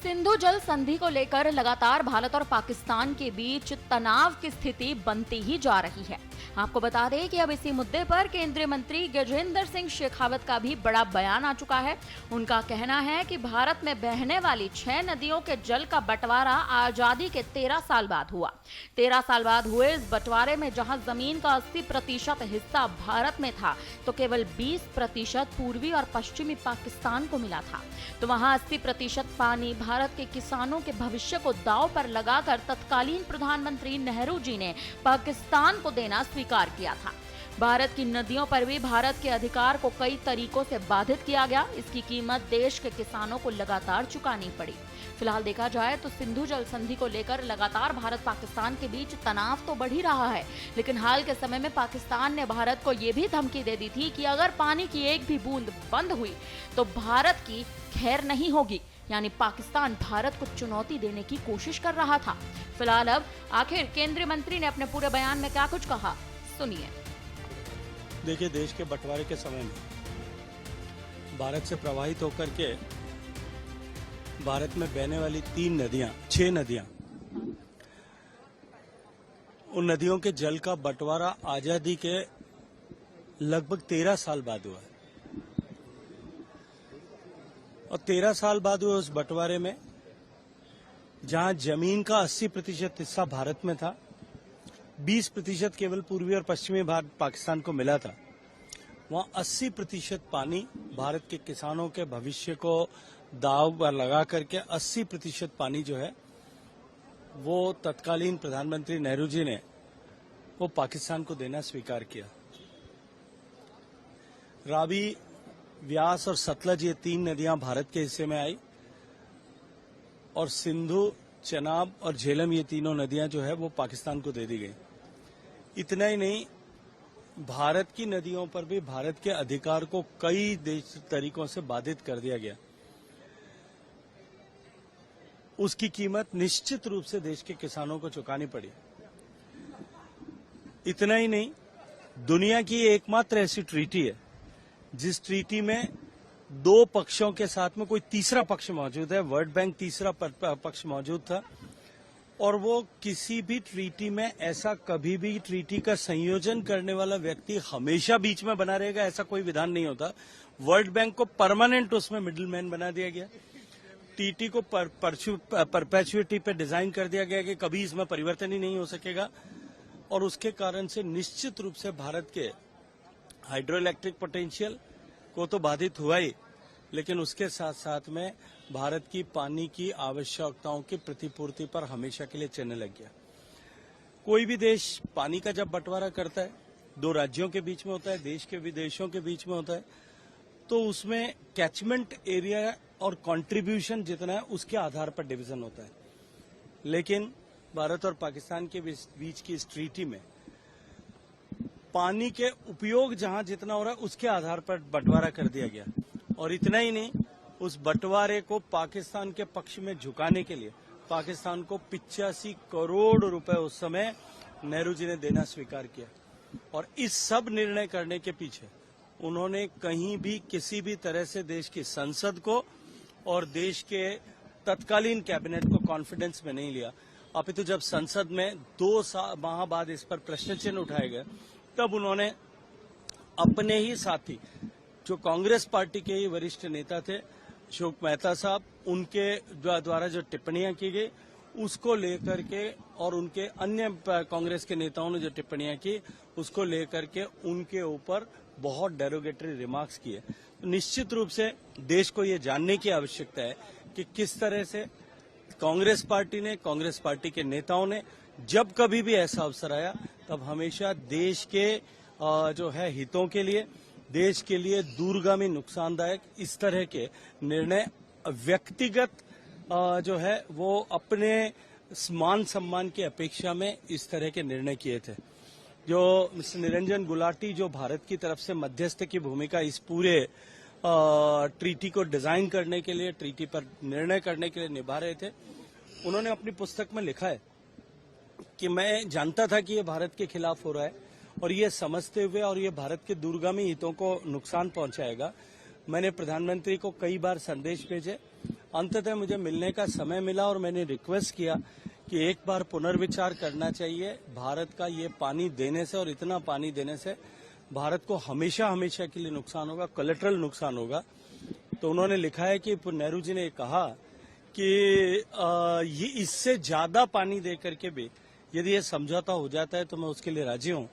सिंधु जल संधि को लेकर लगातार भारत और पाकिस्तान के बीच तनाव की स्थिति बनती ही जा रही है। आपको बता दें कि अब इसी मुद्दे पर केंद्रीय मंत्री गजेंद्र सिंह शेखावत का भी बड़ा बयान आ चुका है। उनका कहना है कि भारत में बहने वाली 6 नदियों के जल का बंटवारा आजादी के 13 साल बाद हुआ। 13 साल बाद हुए इस बंटवारे में जहां जमीन का 80% हिस्सा भारत में था, तो केवल 20% पूर्वी और पश्चिमी पाकिस्तान को मिला था। तो वहां 80% पानी भारत के किसानों के भविष्य को दांव पर लगाकर तत्कालीन प्रधानमंत्री नेहरू जी ने पाकिस्तान को देना स्वीकार किया था। भारत की नदियों पर भी भारत के अधिकार को कई तरीकों से बाधित किया गया। इसकी कीमत देश के किसानों को लगातार चुकानी पड़ी। फिलहाल देखा जाए तो सिंधु जल संधि को लेकर लगातार भारत पाकिस्तान के बीच तनाव तो बढ़ ही रहा है, लेकिन हाल के समय में पाकिस्तान ने भारत को यह भी धमकी दे दी थी कि अगर पानी की एक भी बूंद बंद हुई तो भारत की खैर नहीं होगी। यानी पाकिस्तान भारत को चुनौती देने की कोशिश कर रहा था। फिलहाल अब आखिर केंद्रीय मंत्री ने अपने पूरे बयान में क्या कुछ कहा, सुनिए। देखिए, देश के बंटवारे के समय में भारत से प्रवाहित होकर के भारत में बहने वाली 6 नदियां, उन नदियों के जल का बंटवारा आजादी के लगभग 13 साल बाद हुआ है। और 13 साल बाद हुए उस बंटवारे में जहां जमीन का 80% हिस्सा भारत में था, 20% केवल पूर्वी और पश्चिमी भारत पाकिस्तान को मिला था, वहां 80% पानी भारत के किसानों के भविष्य को दांव पर लगा करके 80% पानी जो है वो तत्कालीन प्रधानमंत्री नेहरू जी ने वो पाकिस्तान को देना स्वीकार किया। रावी, व्यास और सतलज, ये 3 नदियां भारत के हिस्से में आई और सिंधु, चेनाब और झेलम, ये तीनों नदियां जो है वो पाकिस्तान को दे दी गई। इतना ही नहीं, भारत की नदियों पर भी भारत के अधिकार को कई तरीकों से बाधित कर दिया गया। उसकी कीमत निश्चित रूप से देश के किसानों को चुकानी पड़ी। इतना ही नहीं, दुनिया की एकमात्र ऐसी ट्रीटी है जिस ट्रीटी में 2 पक्षों के साथ में कोई तीसरा पक्ष मौजूद है। वर्ल्ड बैंक तीसरा पक्ष मौजूद था और वो किसी भी ट्रीटी में ऐसा कभी भी ट्रीटी का संयोजन करने वाला व्यक्ति हमेशा बीच में बना रहेगा, ऐसा कोई विधान नहीं होता। वर्ल्ड बैंक को परमानेंट उसमें मिडिलमैन बना दिया गया। टीटी को परपेचुइटी पे डिजाइन कर दिया गया कि कभी इसमें परिवर्तन ही नहीं हो सकेगा और उसके कारण से निश्चित रूप से भारत के हाइड्रो इलेक्ट्रिक पोटेंशियल को तो बाधित हुआ ही, लेकिन उसके साथ साथ में भारत की पानी की आवश्यकताओं की प्रतिपूर्ति पर हमेशा के लिए चलने लग गया। कोई भी देश पानी का जब बंटवारा करता है, 2 राज्यों के बीच में होता है, देश के विदेशों के बीच में होता है, तो उसमें कैचमेंट एरिया और कंट्रीब्यूशन जितना है उसके आधार पर डिवीजन होता है। लेकिन भारत और पाकिस्तान के बीच की इस ट्रीटी में पानी के उपयोग जहां जितना हो रहा है उसके आधार पर बंटवारा कर दिया गया। और इतना ही नहीं, उस बंटवारे को पाकिस्तान के पक्ष में झुकाने के लिए पाकिस्तान को 85 करोड़ रुपए उस समय नेहरू जी ने देना स्वीकार किया। और इस सब निर्णय करने के पीछे उन्होंने कहीं भी किसी भी तरह से देश की संसद को और देश के तत्कालीन कैबिनेट को कॉन्फिडेंस में नहीं लिया। अपितु जब संसद में 2 माह बाद इस पर प्रश्न चिन्ह उठाए गए, तब उन्होंने अपने ही साथी, जो कांग्रेस पार्टी के ही वरिष्ठ नेता थे, अशोक मेहता साहब, उनके द्वारा जो टिप्पणियां की गई उसको लेकर के और उनके अन्य कांग्रेस के नेताओं ने जो टिप्पणियां की उसको लेकर के उनके ऊपर बहुत डेरोगेटरी रिमार्क्स किए। तो निश्चित रूप से देश को ये जानने की आवश्यकता है कि किस तरह से कांग्रेस पार्टी ने, कांग्रेस पार्टी के नेताओं ने जब कभी भी ऐसा अवसर आया तब हमेशा देश के जो है हितों के लिए, देश के लिए दूरगामी नुकसानदायक इस तरह के निर्णय व्यक्तिगत जो है वो अपने मान सम्मान की अपेक्षा में इस तरह के निर्णय किए थे। जो मिस्टर निरंजन गुलाटी, जो भारत की तरफ से मध्यस्थ की भूमिका इस पूरे ट्रीटी को डिजाइन करने के लिए, ट्रीटी पर निर्णय करने के लिए निभा रहे थे, उन्होंने अपनी पुस्तक में लिखा है कि मैं जानता था कि ये भारत के खिलाफ हो रहा है और ये समझते हुए और ये भारत के दूरगामी हितों को नुकसान पहुंचाएगा, मैंने प्रधानमंत्री को कई बार संदेश भेजे अंततः मुझे मिलने का समय मिला और मैंने रिक्वेस्ट किया कि एक बार पुनर्विचार करना चाहिए। भारत का ये पानी देने से और इतना पानी देने से भारत को हमेशा हमेशा के लिए नुकसान होगा, कोलैटरल नुकसान होगा। तो उन्होंने लिखा है कि नेहरू जी ने कहा कि ये इससे ज्यादा पानी दे करके भी यदि ये समझौता हो जाता है तो मैं उसके लिए राजी हूं।